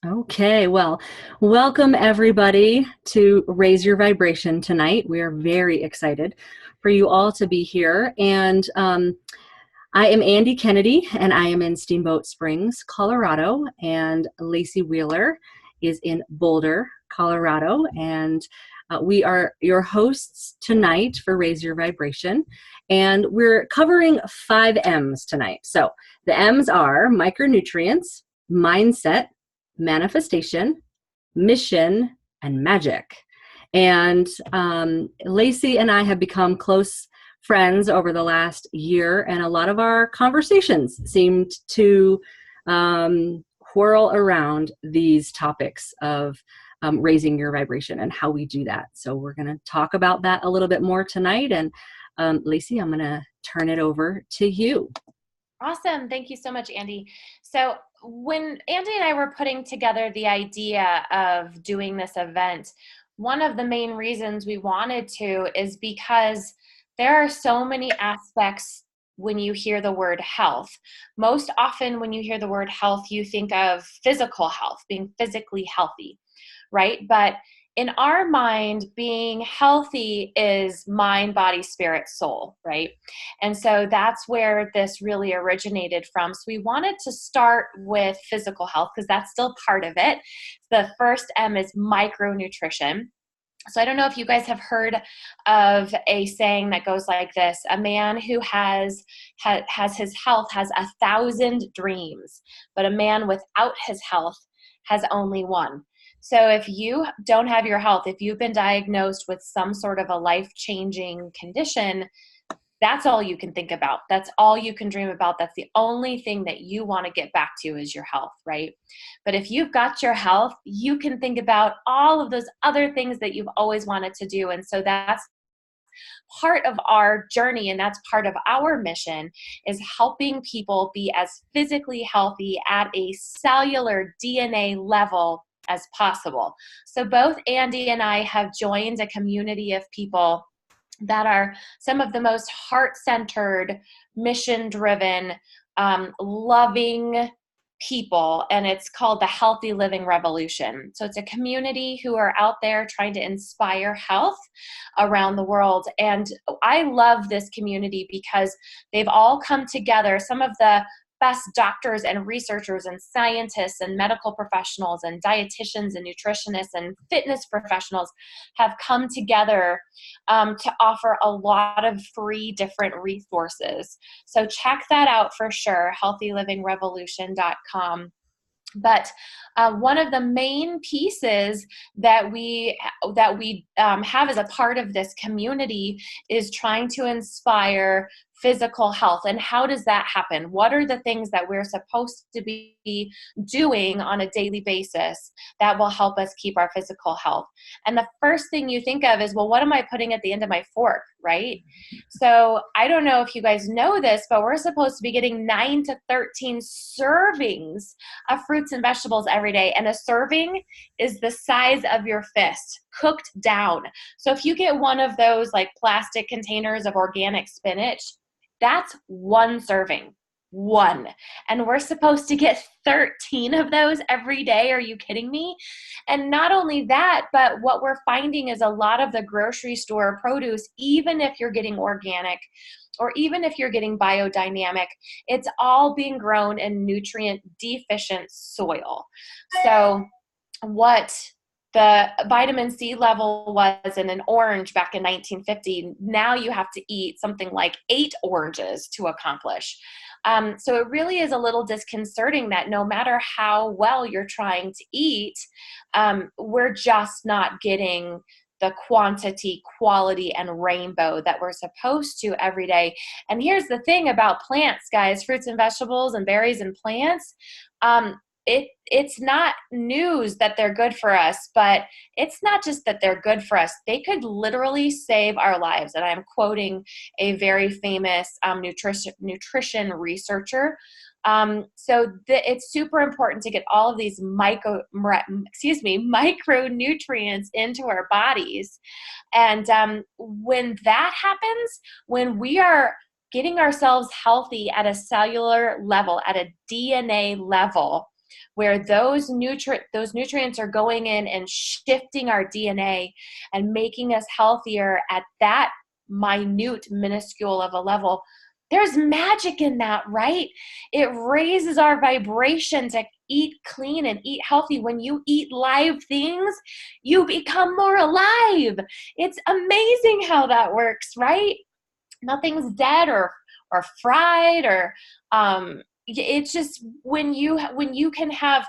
Okay, well, welcome everybody to Raise Your Vibration tonight. We are very excited for you all to be here. And I am Andy Kennedy, and I am in Steamboat Springs, Colorado. And Lacey Wheeler is in Boulder, Colorado. And we are your hosts tonight for Raise Your Vibration. And we're covering 5 M's tonight. So the M's are micronutrients, mindset, manifestation, mission, and magic. And Lacey and I have become close friends over the last year, and a lot of our conversations seemed to whirl around these topics of raising your vibration and how we do that. So we're going to talk about that a little bit more tonight. And Lacey, I'm going to turn it over to you. Awesome. Thank you so much, Andy. So when Andy and I were putting together the idea of doing this event, one of the main reasons we wanted to is because there are so many aspects when you hear the word health. Most often when you hear the word health, you think of physical health, being physically healthy, right? But in our mind, being healthy is mind, body, spirit, soul, right? And so that's where this really originated from. So we wanted to start with physical health because that's still part of it. The first M is micronutrition. So I don't know if you guys have heard of a saying that goes like this: a man who has his health has 1,000 dreams, but a man without his health has only one. So if you don't have your health, if you've been diagnosed with some sort of a life-changing condition, that's all you can think about. That's all you can dream about. That's the only thing that you want to get back to is your health, right? But if you've got your health, you can think about all of those other things that you've always wanted to do. And so that's part of our journey, and that's part of our mission, is helping people be as physically healthy at a cellular DNA level as possible. So both Andy and I have joined a community of people that are some of the most heart-centered, mission-driven, loving people, and it's called the Healthy Living Revolution. So it's a community who are out there trying to inspire health around the world. And I love this community because they've all come together. Some of the best doctors and researchers and scientists and medical professionals and dietitians and nutritionists and fitness professionals have come together to offer a lot of free different resources. So check that out for sure, healthylivingrevolution.com. But one of the main pieces that we have as a part of this community is trying to inspire physical health. And how does that happen? What are the things that we're supposed to be doing on a daily basis that will help us keep our physical health? And the first thing you think of is, well, what am I putting at the end of my fork, right? So I don't know if you guys know this, but we're supposed to be getting 9 to 13 servings of fruits and vegetables every day. And a serving is the size of your fist, cooked down. So if you get one of those like plastic containers of organic spinach, that's one serving. One. And we're supposed to get 13 of those every day. Are you kidding me? And not only that, but what we're finding is a lot of the grocery store produce, even if you're getting organic or even if you're getting biodynamic, it's all being grown in nutrient deficient soil. So what the vitamin C level was in an orange back in 1950, now you have to eat something like 8 oranges to accomplish. So it really is a little disconcerting that no matter how well you're trying to eat, we're just not getting the quantity, quality, and rainbow that we're supposed to every day. And here's the thing about plants, guys, fruits and vegetables and berries and plants. It's not news that they're good for us, but it's not just that they're good for us. They could literally save our lives. And I'm quoting a very famous nutrition researcher. It's super important to get all of these micronutrients into our bodies. And when that happens, when we are getting ourselves healthy at a cellular level, at a DNA level, where those nutrients are going in and shifting our DNA and making us healthier at that minute, minuscule of a level. There's magic in that, right? It raises our vibration to eat clean and eat healthy. When you eat live things, you become more alive. It's amazing how that works, right? Nothing's dead or fried or it's just when you can have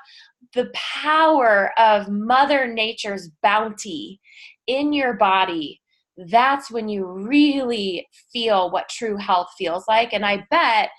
the power of Mother Nature's bounty in your body, that's when you really feel what true health feels like. And I bet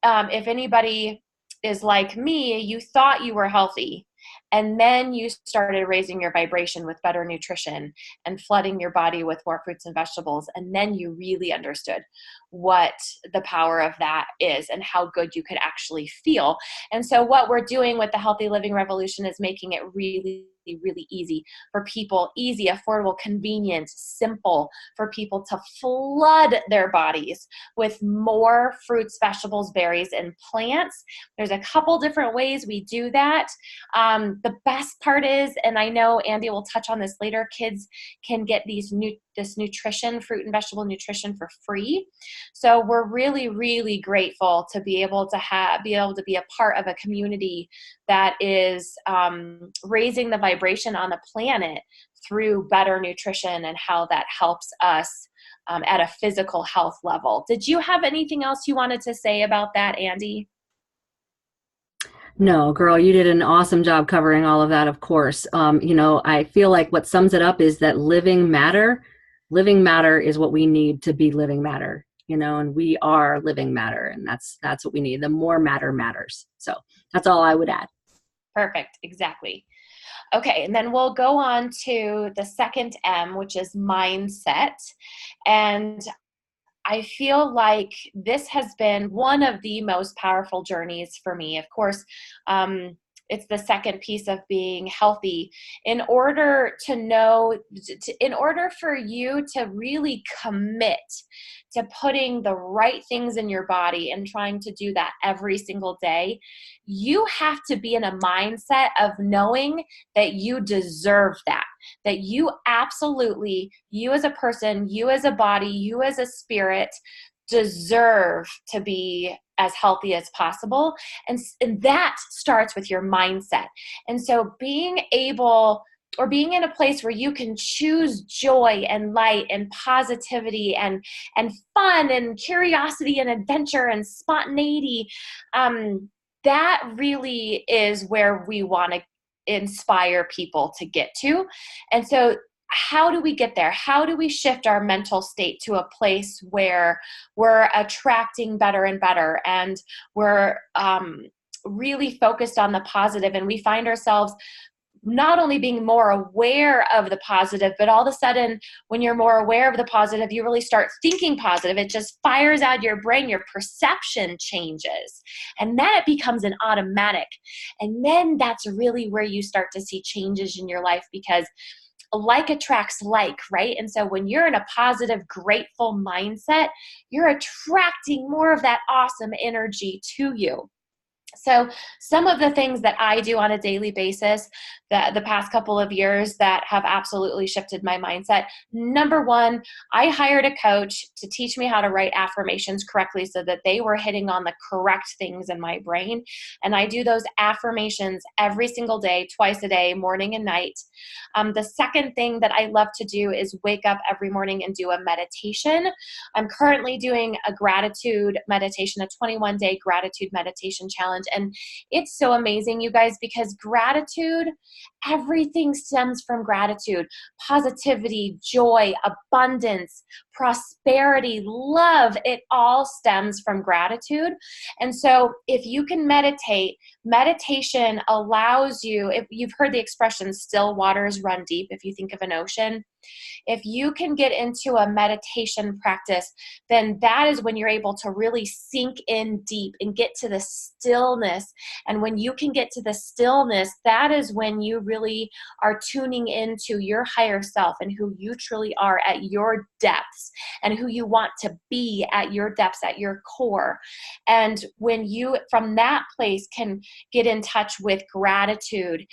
if anybody is like me, you thought you were healthy, and then you started raising your vibration with better nutrition and flooding your body with more fruits and vegetables. And then you really understood what the power of that is and how good you could actually feel. And so what we're doing with the Healthy Living Revolution is making it really, really easy for people, easy, affordable, convenient, simple for people to flood their bodies with more fruits, vegetables, berries, and plants. There's a couple different ways we do that. The best part is, and I know Andy will touch on this later, kids can get this nutrition, fruit and vegetable nutrition for free. So we're really, really grateful to be able to be a part of a community that is raising the vibration on the planet through better nutrition and how that helps us at a physical health level. Did you have anything else you wanted to say about that, Andy? No, girl, you did an awesome job covering all of that, of course. I feel like what sums it up is that living matter is what we need to be living matter, and we are living matter, and that's what we need. The more matter matters. So that's all I would add. Perfect. Exactly. Okay. And then we'll go on to the second M, which is mindset. And I feel like this has been one of the most powerful journeys for me. Of course, it's the second piece of being healthy. In order for you to really commit to putting the right things in your body and trying to do that every single day, you have to be in a mindset of knowing that you deserve that you absolutely, you as a person, you as a body, you as a spirit, deserve to be as healthy as possible. And that starts with your mindset. And so being able or being in a place where you can choose joy and light and positivity and fun and curiosity and adventure and spontaneity, that really is where we want to inspire people to get to. And so how do we get there? How do we shift our mental state to a place where we're attracting better and better, and we're really focused on the positive, and we find ourselves not only being more aware of the positive, but all of a sudden, when you're more aware of the positive, you really start thinking positive. It just fires out your brain. Your perception changes. And then it becomes an automatic. And then that's really where you start to see changes in your life, because like attracts like, right? And so when you're in a positive, grateful mindset, you're attracting more of that awesome energy to you. So some of the things that I do on a daily basis that the past couple of years that have absolutely shifted my mindset. Number one, I hired a coach to teach me how to write affirmations correctly so that they were hitting on the correct things in my brain. And I do those affirmations every single day, twice a day, morning and night. The second thing that I love to do is wake up every morning and do a meditation. I'm currently doing a gratitude meditation, a 21-day gratitude meditation challenge. And it's so amazing, you guys, because gratitude, everything stems from gratitude. Positivity, joy, abundance, prosperity, love, it all stems from gratitude. And so if you can meditate, meditation allows you, if you've heard the expression, still waters run deep, if you think of an ocean, if you can get into a meditation practice, then that is when you're able to really sink in deep and get to the stillness. And when you can get to the stillness, that is when you really are tuning into your higher self and who you truly are at your depths and who you want to be at your depths, at your core. And when you, from that place, can get in touch with gratitude,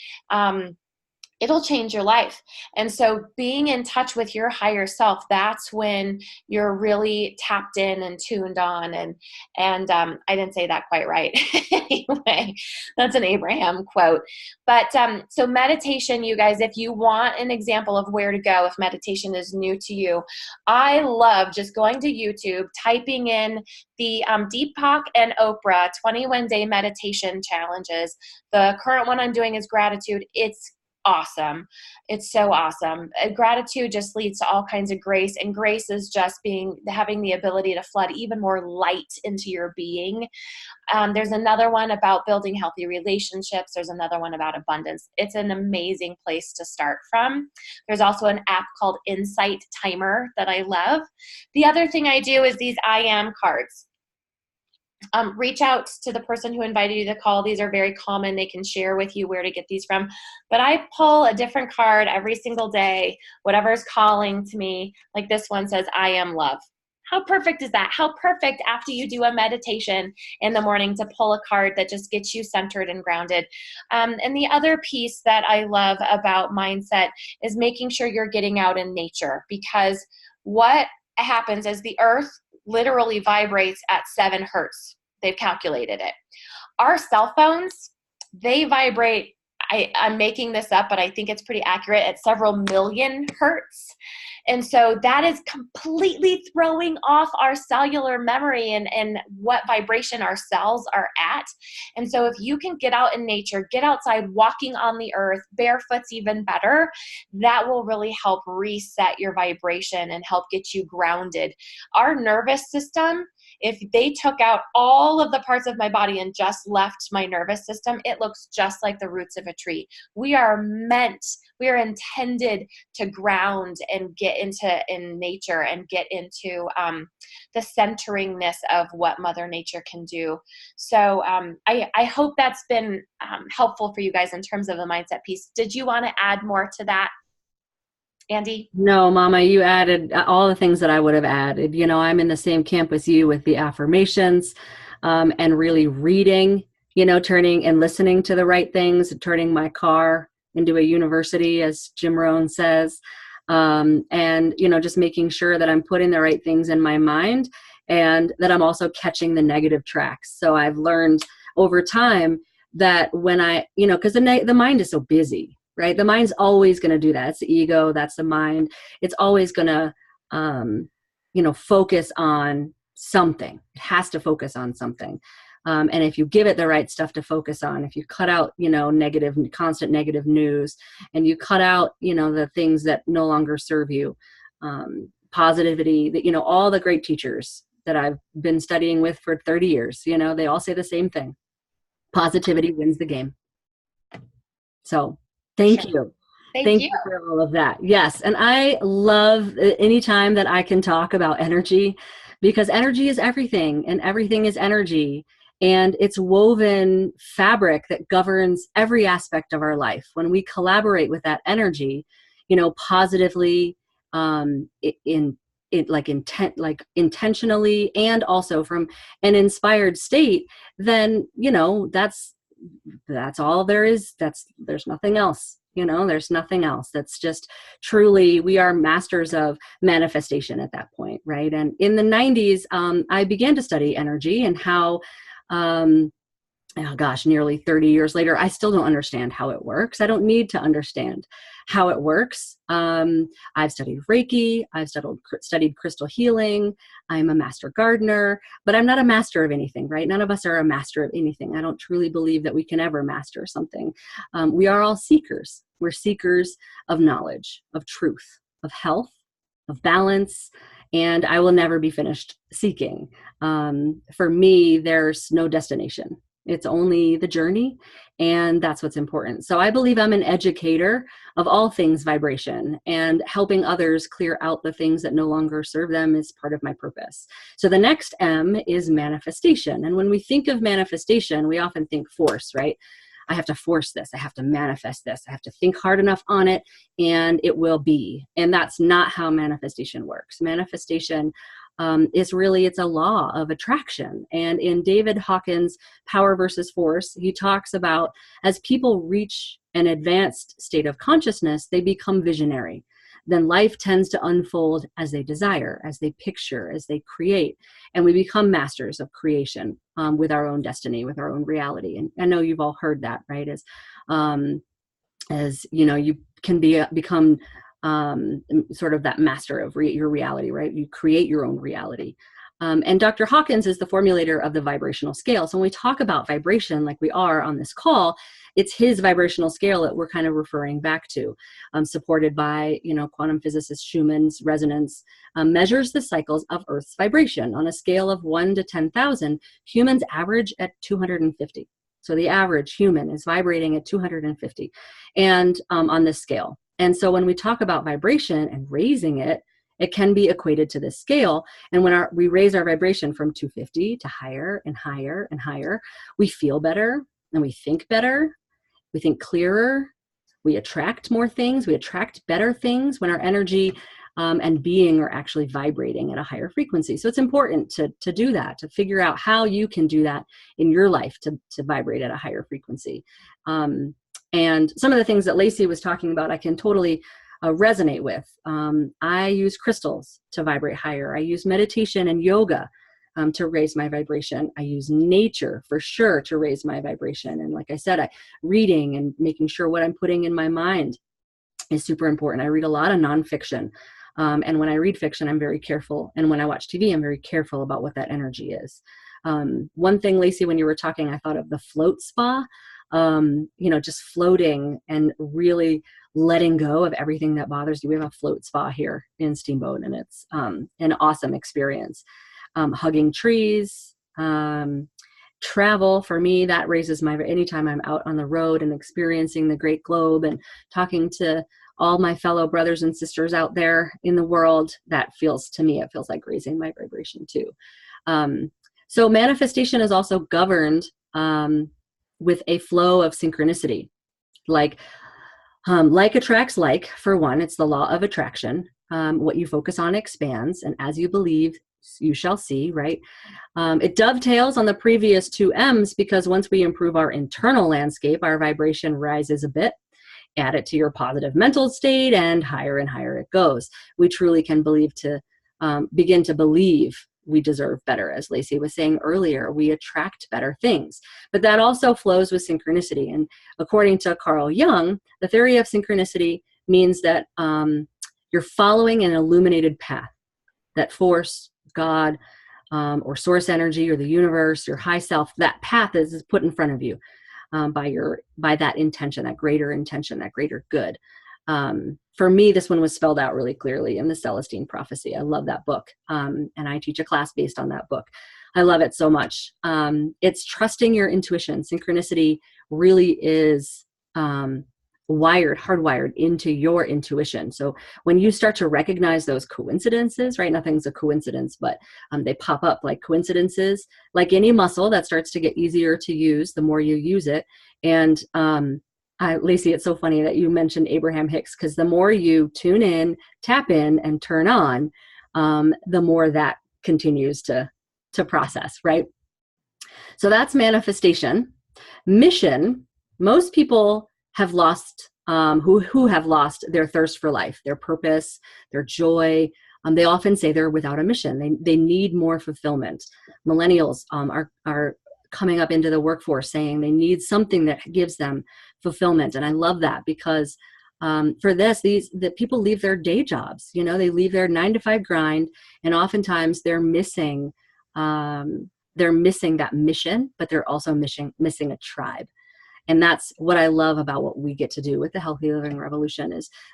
it'll change your life. And so being in touch with your higher self, that's when you're really tapped in and tuned on. And I didn't say that quite right. Anyway, that's an Abraham quote. But so meditation, you guys, if you want an example of where to go, if meditation is new to you, I love just going to YouTube, typing in the Deepak and Oprah 21-day meditation challenges. The current one I'm doing is gratitude. It's awesome. It's so awesome. Gratitude just leads to all kinds of grace, and grace is just having the ability to flood even more light into your being. There's another one about building healthy relationships. There's another one about abundance. It's an amazing place to start from. There's also an app called Insight Timer that I love. The other thing I do is these I am cards. Reach out to the person who invited you to call. These are very common. They can share with you where to get these from. But I pull a different card every single day, whatever is calling to me. Like this one says, I am love. How perfect is that? How perfect after you do a meditation in the morning to pull a card that just gets you centered and grounded. And the other piece that I love about mindset is making sure you're getting out in nature, because what happens is the earth literally vibrates at 7 hertz. They've calculated it. Our cell phones, they vibrate, I'm making this up, but I think it's pretty accurate, at several million hertz. And so that is completely throwing off our cellular memory and what vibration our cells are at. And so if you can get out in nature, get outside, walking on the earth, barefoot's even better, that will really help reset your vibration and help get you grounded. Our nervous system, if they took out all of the parts of my body and just left my nervous system, it looks just like the roots of a tree. We are intended to ground and get in nature and get into the centeringness of what Mother Nature can do. So I hope that's been helpful for you guys in terms of the mindset piece. Did you want to add more to that, Andy? No, Mama, you added all the things that I would have added. You know, I'm in the same camp as you with the affirmations, and really reading, you know, turning and listening to the right things, turning my car into a university, as Jim Rohn says. And, you know, just making sure that I'm putting the right things in my mind and that I'm also catching the negative tracks. So I've learned over time that when I, you know, because the mind is so busy, right? The mind's always going to do that. It's the ego. That's the mind. It's always going to, you know, focus on something. It has to focus on something. And if you give it the right stuff to focus on, if you cut out, you know, constant negative news, and you cut out, you know, the things that no longer serve you, positivity, that, you know, all the great teachers that I've been studying with for 30 years, you know, they all say the same thing. Positivity wins the game. So thank you. Thank you for all of that. Yes. And I love any time that I can talk about energy, because energy is everything and everything is energy. And it's woven fabric that governs every aspect of our life. When we collaborate with that energy, you know, positively, intentionally, and also from an inspired state, then, you know, that's all there is. There's nothing else. You know, there's nothing else. That's just truly, we are masters of manifestation at that point, right? And in the 90s, I began to study energy and how, oh gosh, nearly 30 years later, I still don't understand how it works. I don't need to understand how it works. I've studied Reiki. I've studied crystal healing. I'm a master gardener, but I'm not a master of anything, right? None of us are a master of anything. I don't truly believe that we can ever master something. We are all seekers. We're seekers of knowledge, of truth, of health, of balance, and I will never be finished seeking. For me, there's no destination. It's only the journey, and that's what's important. So I believe I'm an educator of all things vibration, and helping others clear out the things that no longer serve them is part of my purpose. So the next M is manifestation. And when we think of manifestation, we often think force, right? I have to force this. I have to manifest this. I have to think hard enough on it and it will be. And that's not how manifestation works. Manifestation is really, it's a law of attraction. And in David Hawkins' Power versus Force, he talks about as people reach an advanced state of consciousness, they become visionary. Then life tends to unfold as they desire, as they picture, as they create. And we become masters of creation with our own destiny, with our own reality. And I know you've all heard that, right? As you know, you can become sort of that master of your reality, right? You create your own reality. And Dr. Hawkins is the formulator of the vibrational scale. So when we talk about vibration, like we are on this call, it's his vibrational scale that we're kind of referring back to, supported by, quantum physicist Schumann's resonance, measures the cycles of Earth's vibration on a scale of 1 to 10,000. Humans average at 250. So the average human is vibrating at 250 and on this scale. And so when we talk about vibration and raising it, it can be equated to this scale. And when we raise our vibration from 250 to higher and higher and higher, we feel better and we think better. We think clearer. We attract more things. We attract better things when our energy and being are actually vibrating at a higher frequency. So it's important to do that, to figure out how you can do that in your life to vibrate at a higher frequency. And some of the things that Lacey was talking about, I can totally resonate with. I use crystals to vibrate higher. I use meditation and yoga to raise my vibration. I use nature for sure to raise my vibration. And like I said, reading and making sure what I'm putting in my mind is super important. I read a lot of nonfiction. And when I read fiction, I'm very careful. And when I watch TV, I'm very careful about what that energy is. One thing, Lacey, when you were talking, I thought of the float spa, just floating and really letting go of everything that bothers you. We have a float spa here in Steamboat, and it's an awesome experience. Hugging trees, travel, for me, that raises anytime I'm out on the road and experiencing the great globe and talking to all my fellow brothers and sisters out there in the world, it feels like raising my vibration too. So manifestation is also governed with a flow of synchronicity. Like attracts like, for one, it's the law of attraction. What you focus on expands, and as you believe, you shall see, right? It dovetails on the previous two M's, because once we improve our internal landscape, our vibration rises a bit. Add it to your positive mental state, and higher it goes. We truly can begin to believe we deserve better. As Lacey was saying earlier, we attract better things. But that also flows with synchronicity. And according to Carl Jung, the theory of synchronicity means that you're following an illuminated path, that force, God, or source energy, or the universe, your high self, that path is put in front of you by that intention, that greater intention, that greater good. For me, this one was spelled out really clearly in the Celestine Prophecy. I love that book. And I teach a class based on that book. I love it so much. It's trusting your intuition. Synchronicity really is hardwired into your intuition. So when you start to recognize those coincidences, right? Nothing's a coincidence, but they pop up like coincidences. Like any muscle, that starts to get easier to use the more you use it. And Lacey, it's so funny that you mentioned Abraham Hicks, because the more you tune in, tap in, and turn on, the more that continues to process, right? So that's manifestation. Mission, most people have lost, who have lost their thirst for life, their purpose, their joy. They often say they're without a mission. They need more fulfillment. Millennials are coming up into the workforce saying they need something that gives them fulfillment. And I love that, because for the people leave their day jobs, they leave their 9-to-5 grind, and oftentimes they're missing that mission, but they're also missing a tribe. And that's what I love about what we get to do with the Healthy Living Revolution.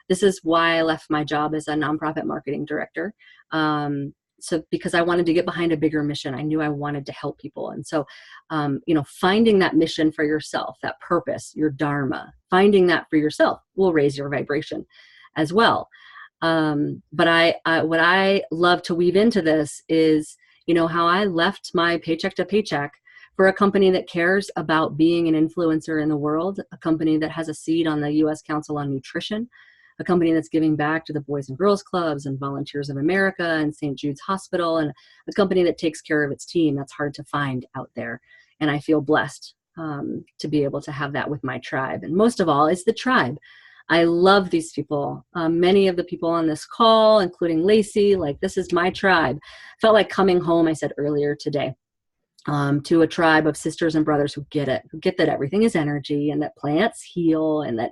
This is why I left my job as a nonprofit marketing director. So because I wanted to get behind a bigger mission, I knew I wanted to help people. And so, finding that mission for yourself, that purpose, your dharma, finding that for yourself will raise your vibration as well. But what I love to weave into this is, how I left my paycheck to paycheck for a company that cares about being an influencer in the world, a company that has a seat on the U.S. Council on Nutrition, a company that's giving back to the Boys and Girls Clubs and Volunteers of America and St. Jude's Hospital, and a company that takes care of its team. That's hard to find out there. And I feel blessed to be able to have that with my tribe. And most of all is the tribe. I love these people. Many of the people on this call, including Lacey, like, this is my tribe. Felt like coming home, I said earlier today, to a tribe of sisters and brothers who get it, who get that everything is energy and that plants heal and that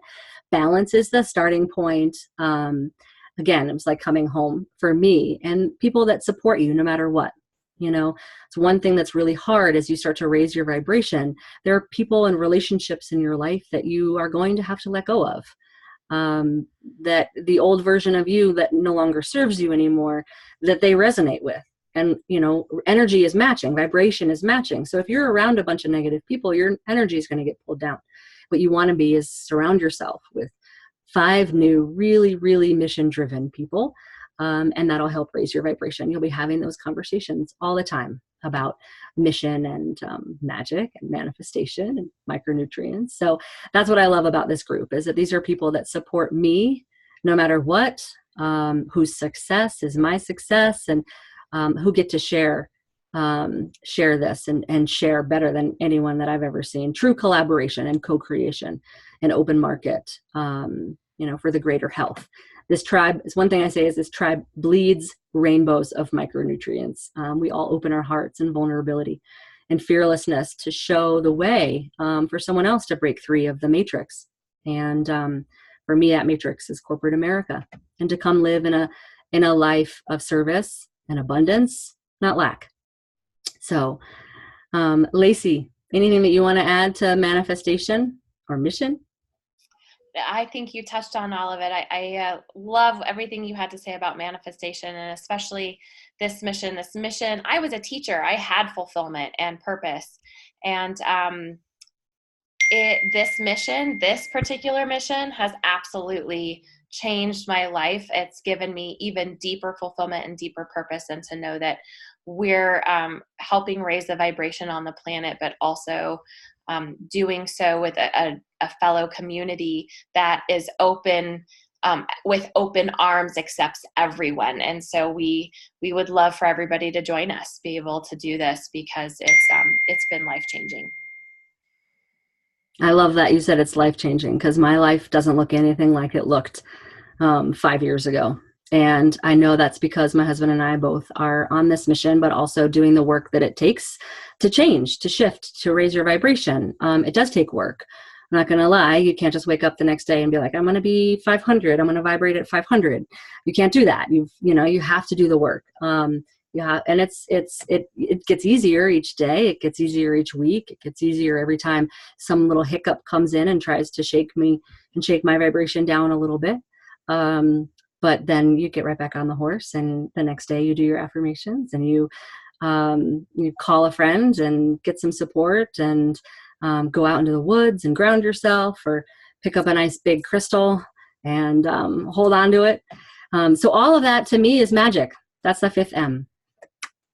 balance is the starting point. Again, it was like coming home for me, and people that support you no matter what. You know, it's one thing that's really hard as you start to raise your vibration. There are people and relationships in your life that you are going to have to let go of. That the old version of you that no longer serves you anymore, that they resonate with. And, you know, energy is matching, vibration is matching. So if you're around a bunch of negative people, your energy is going to get pulled down. What you want to be is surround yourself with 5 new, really, really mission-driven people. And that'll help raise your vibration. You'll be having those conversations all the time about mission and magic and manifestation and micronutrients. So that's what I love about this group, is that these are people that support me no matter what, whose success is my success, and who get to share this and share better than anyone that I've ever seen. True collaboration and co-creation and open market, you know, for the greater health. This tribe is one thing I say is this tribe bleeds rainbows of micronutrients. We all open our hearts and vulnerability and fearlessness to show the way for someone else to break free of the matrix. And for me, that matrix is corporate America, and to come live in a life of service and abundance, not lack. So, Lacey, anything that you want to add to manifestation or mission? I think you touched on all of it. I love everything you had to say about manifestation, and especially this mission. This mission, I was a teacher. I had fulfillment and purpose. And this particular mission has absolutely changed my life. It's given me even deeper fulfillment and deeper purpose, and to know that we're helping raise the vibration on the planet, but also doing so with a fellow community that is open, with open arms, accepts everyone. And so we would love for everybody to join us, be able to do this, because it's been life-changing. I love that you said it's life-changing, because my life doesn't look anything like it looked 5 years ago. And I know that's because my husband and I both are on this mission, but also doing the work that it takes to change, to shift, to raise your vibration. It does take work. I'm not going to lie. You can't just wake up the next day and be like, I'm going to be 500. I'm going to vibrate at 500. You can't do that. You have to do the work. And it gets easier each day. It gets easier each week. It gets easier every time some little hiccup comes in and tries to shake me and shake my vibration down a little bit. But then you get right back on the horse, and the next day you do your affirmations, and you call a friend and get some support, and go out into the woods and ground yourself, or pick up a nice big crystal and hold on to it. So all of that to me is magic. That's the 5th M.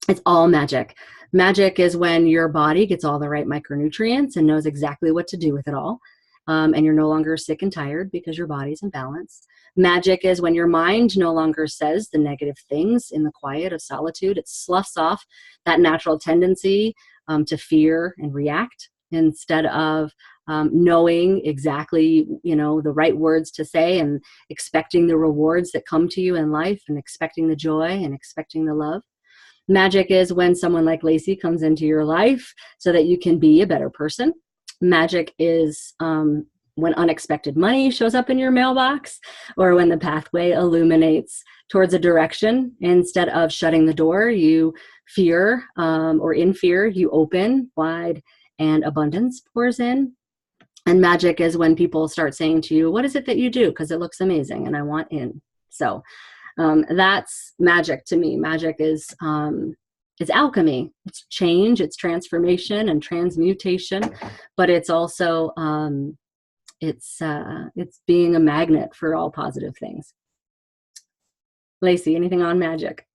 It's all magic. Magic is when your body gets all the right micronutrients and knows exactly what to do with it all. And you're no longer sick and tired because your body's in balance. Magic is when your mind no longer says the negative things in the quiet of solitude. It sloughs off that natural tendency to fear and react, instead of knowing exactly, the right words to say, and expecting the rewards that come to you in life, and expecting the joy and expecting the love. Magic is when someone like Lacey comes into your life so that you can be a better person. Magic is when unexpected money shows up in your mailbox, or when the pathway illuminates towards a direction. Instead of shutting the door, you fear, or in fear, you open wide and abundance pours in. And magic is when people start saying to you, what is it that you do? Because it looks amazing and I want in. So that's magic to me. Magic is it's alchemy. It's change, it's transformation and transmutation, but it's also it's being a magnet for all positive things. Lacey, anything on magic?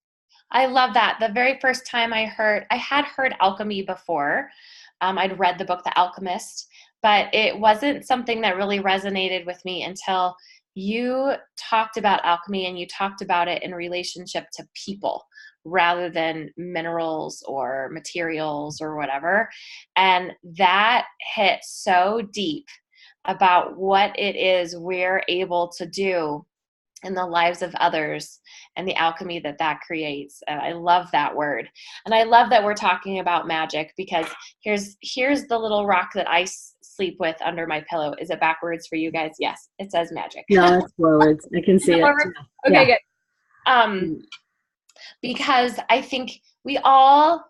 I love that. The very first time I had heard alchemy before. I'd read the book The Alchemist, but it wasn't something that really resonated with me until you talked about alchemy, and you talked about it in relationship to people rather than minerals or materials or whatever. And that hit so deep about what it is we're able to do in the lives of others and the alchemy that that creates. And I love that word. And I love that we're talking about magic, because here's the little rock that I sleep with under my pillow. Is it backwards for you guys? Yes, it says magic. No, it's forwards. I can see it. Okay, Yeah. good. Because I think we all,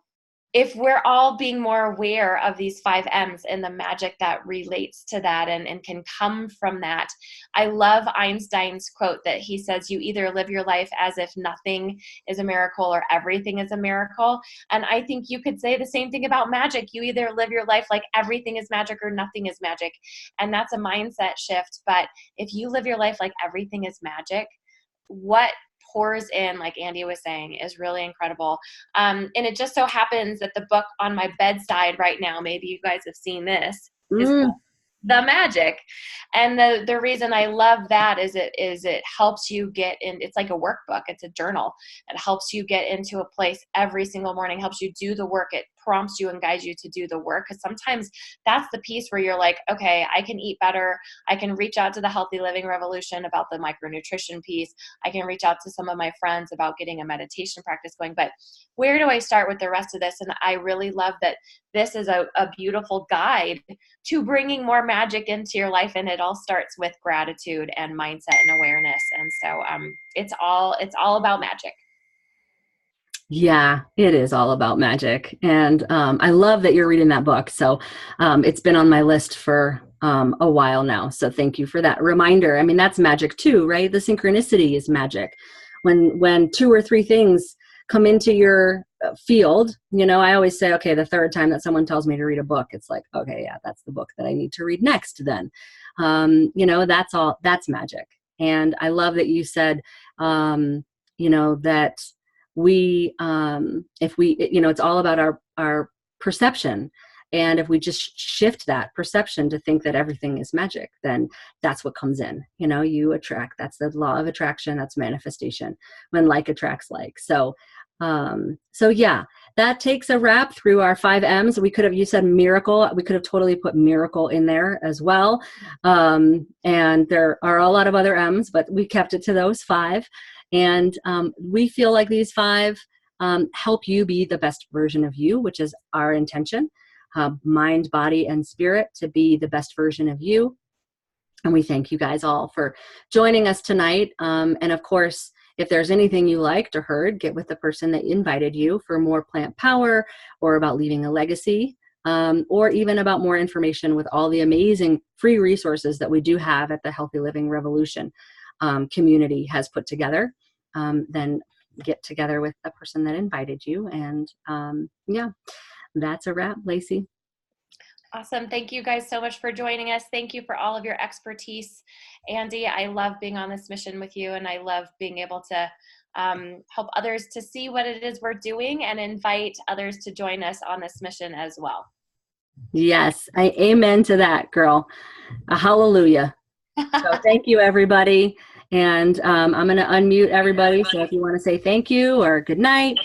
if we're all being more aware of these 5 M's and the magic that relates to that and can come from that. I love Einstein's quote that he says, you either live your life as if nothing is a miracle or everything is a miracle. And I think you could say the same thing about magic. You either live your life like everything is magic or nothing is magic. And that's a mindset shift. But if you live your life like everything is magic, what pours in, like Andy was saying, is really incredible. And it just so happens that the book on my bedside right now, maybe you guys have seen this, is called The Magic. And the reason I love that is it helps you get in. It's like a workbook. It's a journal. It helps you get into a place every single morning, helps you do the work. It prompts you and guides you to do the work. Because sometimes that's the piece where you're like, okay, I can eat better. I can reach out to the Healthy Living Revolution about the micronutrition piece. I can reach out to some of my friends about getting a meditation practice going. But where do I start with the rest of this? And I really love that this is a beautiful guide to bringing more magic into your life. And it all starts with gratitude and mindset and awareness. And so it's all about magic. Yeah, it is all about magic. And I love that you're reading that book. So it's been on my list for a while now. So thank you for that reminder. I mean, that's magic too, right? The synchronicity is magic. When 2 or 3 things come into your field, I always say, okay, the third time that someone tells me to read a book, it's like, okay, yeah, that's the book that I need to read next then. That's magic. And I love that you said, that we if we it's all about our perception, and if we just shift that perception to think that everything is magic, then that's what comes in. You attract. That's the law of attraction. That's manifestation, when like attracts like. So yeah, that takes a wrap through our 5 M's. You said miracle, we could have totally put miracle in there as well. And there are a lot of other M's, but we kept it to those 5. And we feel like these 5 help you be the best version of you, which is our intention, mind, body, and spirit, to be the best version of you. And we thank you guys all for joining us tonight. And of course, if there's anything you liked or heard, get with the person that invited you for more plant power, or about leaving a legacy, or even about more information with all the amazing free resources that we do have at the Healthy Living Revolution community has put together. Then get together with the person that invited you. And yeah, that's a wrap, Lacey. Awesome. Thank you guys so much for joining us. Thank you for all of your expertise, Andy. I love being on this mission with you, and I love being able to help others to see what it is we're doing and invite others to join us on this mission as well. Yes, amen to that, girl. A hallelujah. So thank you, everybody. And I'm going to unmute everybody. So if you want to say thank you or good night,